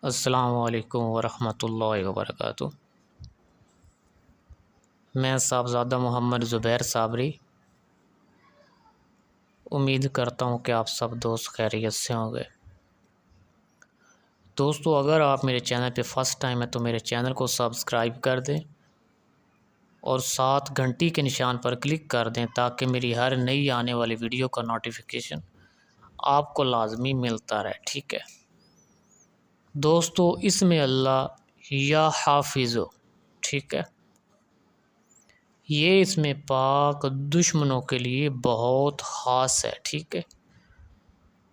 السلام علیکم ورحمۃ اللہ وبرکاتہ۔ میں صاحبزادہ محمد زبیر صابری امید کرتا ہوں کہ آپ سب دوست خیریت سے ہوں گے۔ دوستو، اگر آپ میرے چینل پہ فرسٹ ٹائم ہے تو میرے چینل کو سبسکرائب کر دیں اور ساتھ گھنٹی کے نشان پر کلک کر دیں تاکہ میری ہر نئی آنے والی ویڈیو کا نوٹیفیکیشن آپ کو لازمی ملتا رہے، ٹھیک ہے دوستو۔ اس میں اللہ یا حافظو، ٹھیک ہے، یہ اس میں پاک دشمنوں کے لیے بہت خاص ہے، ٹھیک ہے،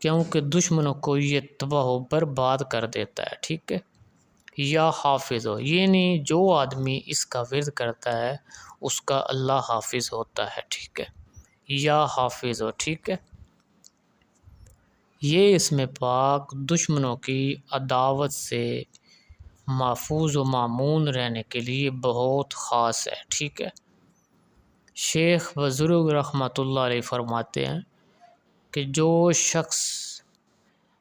کیونکہ دشمنوں کو یہ تباہ و برباد کر دیتا ہے، ٹھیک ہے۔ یا حافظو یعنی جو آدمی اس کا ورد کرتا ہے اس کا اللہ حافظ ہوتا ہے، ٹھیک ہے، یا حافظو، ٹھیک ہے۔ یہ اس میں پاک دشمنوں کی عداوت سے محفوظ و مامون رہنے کے لیے بہت خاص ہے، ٹھیک ہے۔ شیخ بزرگ رحمۃ اللہ علیہ فرماتے ہیں کہ جو شخص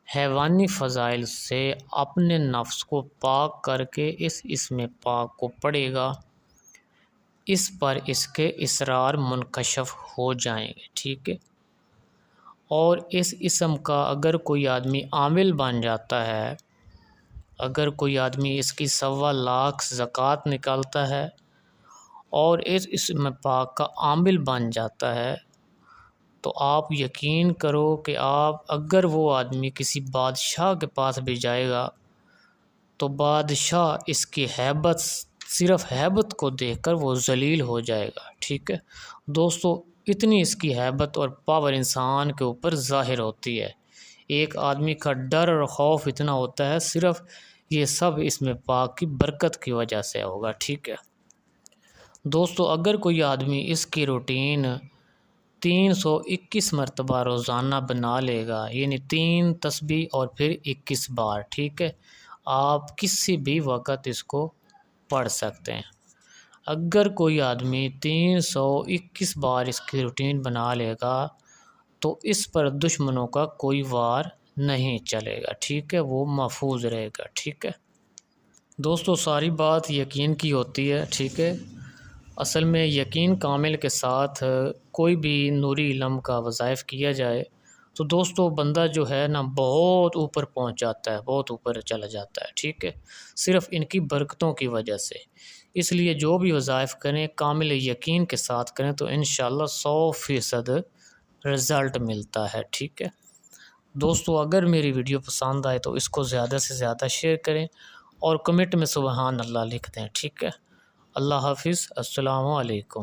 حیوانی فضائل سے اپنے نفس کو پاک کر کے اس اسم پاک کو پڑھے گا، اس پر اس کے اسرار منکشف ہو جائیں گے، ٹھیک ہے۔ اور اس اسم کا اگر کوئی آدمی عامل بن جاتا ہے، اگر کوئی آدمی اس کی 1.25 لاکھ زکوٰۃ نکالتا ہے اور اس اسم پاک کا عامل بن جاتا ہے تو آپ یقین کرو کہ آپ اگر وہ آدمی کسی بادشاہ کے پاس بھی جائے گا تو بادشاہ اس کی ہیبت، صرف ہیبت کو دیکھ کر وہ ذلیل ہو جائے گا، ٹھیک ہے دوستو۔ اتنی اس کی ہیبت اور پاور انسان کے اوپر ظاہر ہوتی ہے، ایک آدمی کا ڈر اور خوف اتنا ہوتا ہے، صرف یہ سب اسم پاک کی برکت کی وجہ سے ہوگا، ٹھیک ہے دوستو۔ اگر کوئی آدمی اس کی روٹین 321 مرتبہ روزانہ بنا لے گا، یعنی 3 تسبیح اور پھر 21 بار، ٹھیک ہے، آپ کسی بھی وقت اس کو پڑھ سکتے ہیں۔ اگر کوئی آدمی 321 بار اس کی روٹین بنا لے گا تو اس پر دشمنوں کا کوئی وار نہیں چلے گا، ٹھیک ہے، وہ محفوظ رہے گا، ٹھیک ہے دوستو۔ ساری بات یقین کی ہوتی ہے، ٹھیک ہے۔ اصل میں یقین کامل کے ساتھ کوئی بھی نوری علم کا وظائف کیا جائے تو دوستو بندہ جو ہے نا بہت اوپر پہنچ جاتا ہے، بہت اوپر چلا جاتا ہے، ٹھیک ہے، صرف ان کی برکتوں کی وجہ سے۔ اس لیے جو بھی وظائف کریں کامل یقین کے ساتھ کریں تو انشاءاللہ 100% رزلٹ ملتا ہے، ٹھیک ہے دوستو۔ اگر میری ویڈیو پسند آئے تو اس کو زیادہ سے زیادہ شیئر کریں اور کمنٹ میں سبحان اللہ لکھ دیں، ٹھیک ہے۔ اللہ حافظ، السلام علیکم۔